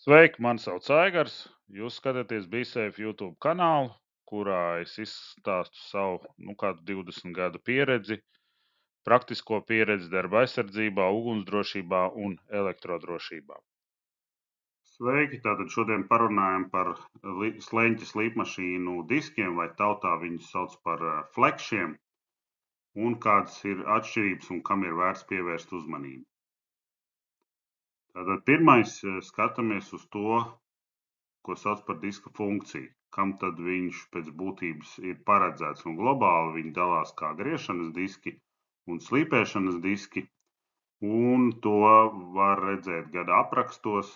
Sveiki, mani sauc Aigars. Jūs skatāties BeSafe YouTube kanālu, kurā es izstāstu savu kādu 20 gadu pieredzi, praktisko pieredzi darba aizsardzībā, ugunsdrošībā un elektrodrošībā. Sveiki! Tātad šodien parunājam par sleņķa slīpmašīnu diskiem, vai tautā viņus sauc par flekšiem, un kādas ir atšķirības un kam ir vērts pievērst uzmanību. Tātad pirmais skatāmies uz to, ko sauc par diska funkciju, kam tad viņš pēc būtības ir paredzēts, un globāli viņi dalās kā griešanas diski un slīpēšanas diski, un to var redzēt gan aprakstos,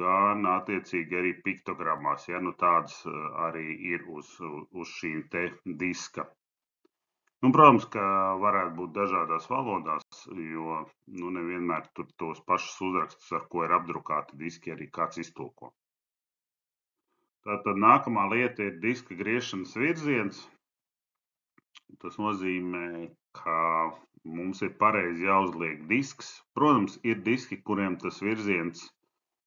gan attiecīgi arī piktogrammās, ja tādas arī ir uz šīm te diska. Protams, ka varētu būt dažādās valodās, jo nevienmēr tur tos pašus uzrakstus, ar ko ir apdrukāti diski, arī kāds iztulko. Tātad nākamā lieta ir diska griešanas virziens. Tas nozīmē, ka mums ir pareizi jāuzliek disks. Protams, ir diski, kuriem tas virziens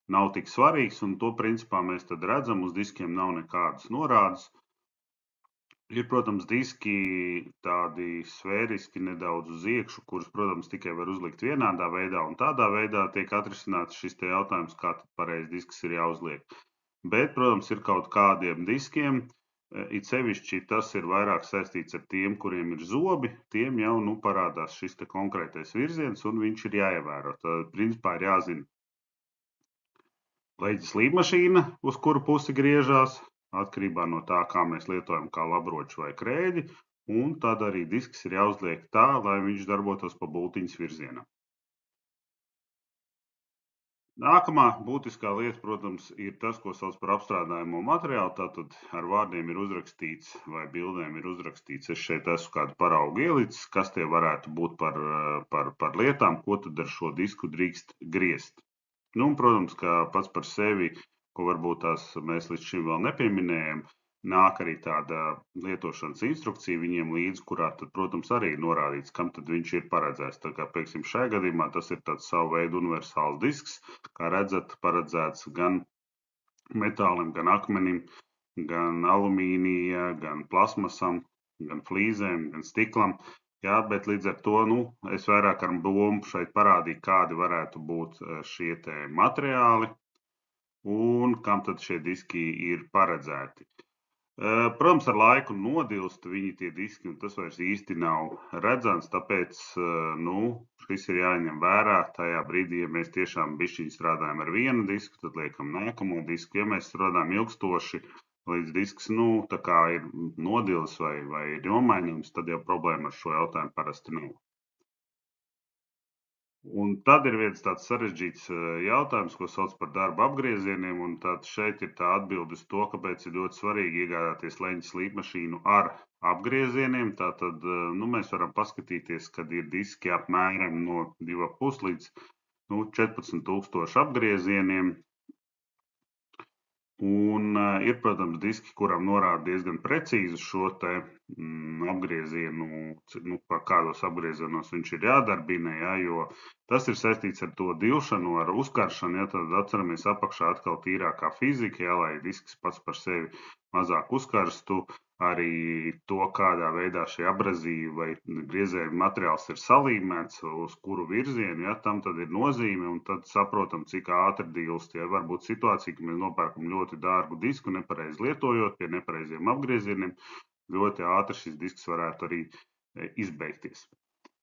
nav tik svarīgs, un to principā mēs tad redzam, uz diskiem nav nekādas norādes. Ir, protams, diski tādi sfēriski nedaudz uz iekšu, kurus, protams, tikai var uzlikt vienādā veidā, un tādā veidā tiek atrisināts šis te jautājums, kā tad pareizi disks ir jāuzliek. Bet, protams, ir kaut kādiem diskiem, it sevišķi tas ir vairāk saistīts ar tiem, kuriem ir zobi, tiem jau parādās šis te konkrētais virziens, un viņš ir jāievēro. Tad, principā, ir jāzina leģa slīpmašīna, uz kuru pusi griežās, atkarībā no tā, kā mēs lietojam, kā labroču vai krēģi, un tad arī disks ir jāuzliek tā, lai viņš darbotos pa bultiņas virzienam. Nākamā būtiskā lieta, protams, ir tas, ko sauc par apstrādājumu materiālu. Tātad ar vārdiem ir uzrakstīts vai bildēm ir uzrakstīts, es šeit esmu kādu paraugu ielicis, kas tie varētu būt par lietām, ko tad ar šo disku drīkst griezt. Protams, ka pats par sevi, ko varbūt tās mēs līdz šim vēl nepieminējam, nāk arī tāda lietošanas instrukcija viņiem līdzi, kurā tad, protams, arī ir norādīts, kam tad viņš ir paredzēts. Tā kā, piemēram, šajā gadījumā tas ir tāds savu veidu universāls disks, kā redzat, paredzēts gan metālim, gan akmenim, gan alumīnija, gan plasmasam, gan flīzēm, gan stiklam. Jā, bet līdz ar to, es vairāk ar domu šeit parādīju, kādi varētu būt šie te materiāli un kam tad šie diski ir paredzēti. Protams, ar laiku nodilst viņi tie diski, un tas vairs īsti nav redzams, tāpēc, šis ir jāņem vērā tajā brīdī, ja mēs tiešām bišķiņi strādājam ar vienu disku, tad liekam nākamo disku. Ja mēs strādājam ilgstoši, līdz disks, tā kā ir nodils vai ir nomainījums, tad jau problēma ar šo jautājumu parasti nav. Un tad ir viens tāds sarežģīts jautājums, ko sauc par darba apgriezieniem, un tad šeit ir tā atbilde uz to, kāpēc ir ļoti svarīgi iegādāties leņķa slīpmašīnu ar apgriezieniem. Tātad, mēs varam paskatīties, kad ir diski apmēram no 2,5 līdz 14,000 apgriezieniem. Un ir, protams, diski, kuram norāda diezgan precīzi šo te apgriezienu, kādos apgriezienos viņš ir jādarbina, ja, jo tas ir saistīts ar to dilšanu, ar uzkaršanu, ja, tad atceramies apakšā atkal tīrākā fizika, ja, lai disks pats par sevi mazāk uzkarstu, arī to, kādā veidā šie abrazīvi vai griezēju materiāls ir salīmēts, uz kuru virzienu, ja, tam tad ir nozīme, un tad saprotam, cik ātri dilst. Ja, var būt situācija, ka mēs nopērkam ļoti dārgu disku, nepareizi lietojot, pie nepareiziem apgriezieniem, ļoti ātri šis disks varētu arī izbeigties.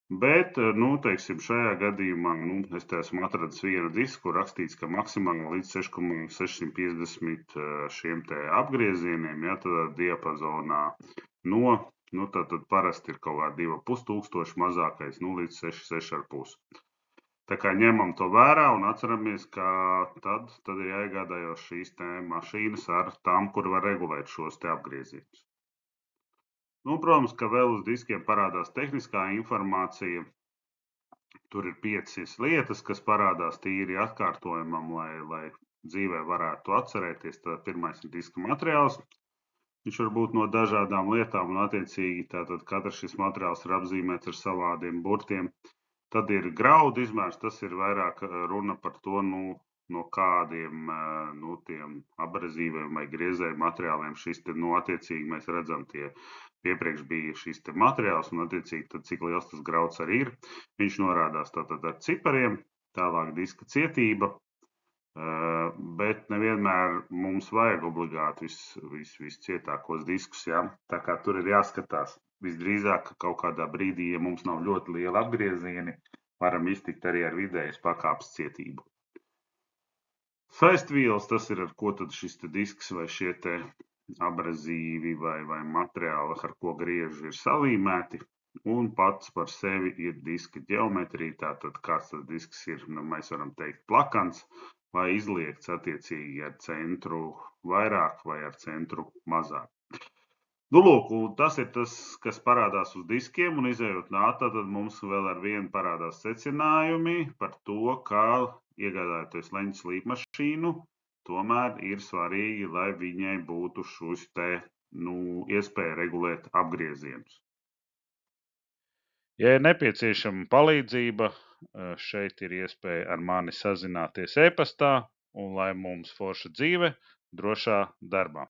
Bet, teiksim, šajā gadījumā, es te esmu atradis vienu disku, kur rakstīts, ka maksimāli līdz 6,650 šiem te apgriezieniem, ja, tad diapazonā tātad parasti ir kaut kā 2,500 mazākais, līdz 6,5. Tā kā ņemam to vērā un atceramies, ka tad ir jāiegādājos šīs te mašīnas ar tām, kur var regulēt šos te apgriezienus. Protams, ka vēl uz diskiem parādās tehniskā informācija. Tur ir 5 lietas, kas parādās tīri atkārtojumam, lai dzīvē varētu atcerēties. Tad pirmais ir diska materiāls. Viņš var būt no dažādām lietām un attiecīgi tātad katrs šis materiāls ir apzīmēts ar savādiem burtiem. Tad ir graudu izmērs, tas ir vairāk runa par to, no kādiem tiem abrazīviem vai griezēju materiāliem šis te, attiecīgi mēs redzam iepriekš bija šis te materiāls un attiecīgi tad cik liels tas grauds arī ir. Viņš norādās tātad ar cipariem, tālāk diska cietība, bet nevienmēr mums vajag obligāti viscietākos diskus, ja? Tā kā tur ir jāskatās. Visdrīzāk, ka kaut kādā brīdī, ja mums nav ļoti liela apgriezieni, varam iztikt arī ar vidējas pakāpes cietību. Saistvielas, tas ir ar ko tad šis te disks vai šie te abrazīvi vai materiāli, ar ko griež, ir salīmēti. Un pats par sevi ir diska ģeometrija, tātad kāds tas disks ir, mēs varam teikt, plakans vai izliekts attiecīgi ar centru vairāk vai ar centru mazāk. Lūk, tas ir tas, kas parādās uz diskiem, un izējot no tā, tad mums vēl ar vienu parādās secinājumi par to, kā iegādājoties leņķu slīpmašīnu, tomēr ir svarīgi, lai viņai būtu šis te, iespēja regulēt apgriezienus. Ja ir nepieciešama palīdzība, šeit ir iespēja ar mani sazināties e-pastā, un lai mums forša dzīve drošā darbā.